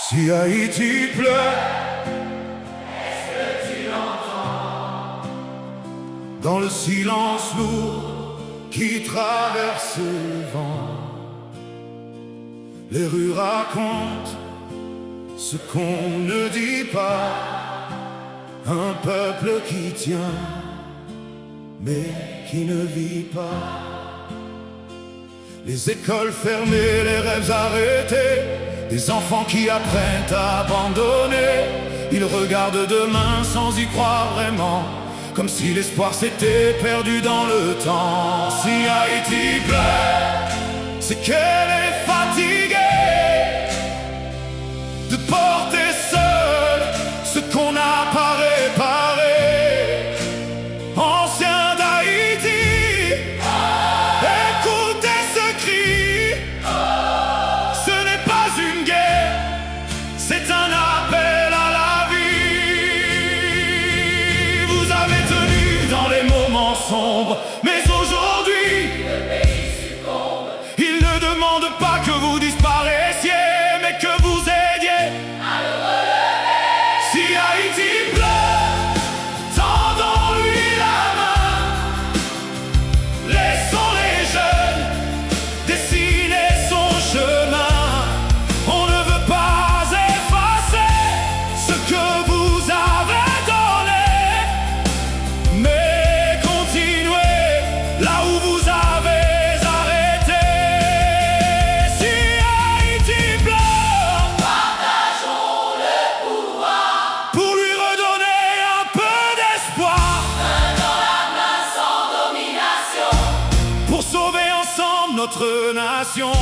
Si Haïti pleure, est-ce que tu l'entends? dans le silence lourd qui traverse le vent, les rues racontent ce qu'on ne dit pas. Un peuple qui tient, mais qui ne vit pas. Les écoles fermées, les rêves arrêtés, des enfants qui apprennent à abandonner. Ils regardent demain sans y croire vraiment, comme si l'espoir s'était perdu dans le temps. Si Haïti pleure, c'est qu'elle est fatiguée de porter seule ce qu'on n'a pas réparé. Anciens d'Haïti, écoutez ce cri. Ce n'est pas une guerre, c'est un appel à la vie. Vous avez tenu dans les moments sombres, mais aujourd'hui, Le pays succombe il ne demande pas que vous disparaissiez, mais que vous aidiez. à le relever. Si Haïti pleure, tendons-lui la main. Laissons les jeunes dessiner son chemin. On ne veut pas effacer ce que vous avez donné, mais continuez là où vous avez arrêté. Si Haïti pleure, Partageons le pouvoir, pour lui redonner un peu d'espoir, main dans la main sans domination. pour sauver ensemble notre nation.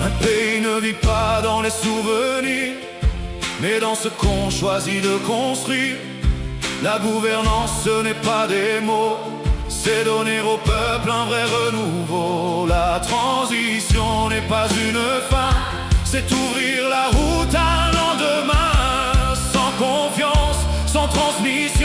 Un pays ne vit pas dans les souvenirs, mais dans ce qu'on choisit de construire. La gouvernance, ce n'est pas des mots, c'est donner au peuple un vrai renouveau. La transition n'est pas une fin, c'est ouvrir la route à un lendemain. Sans confiance, sans transmission,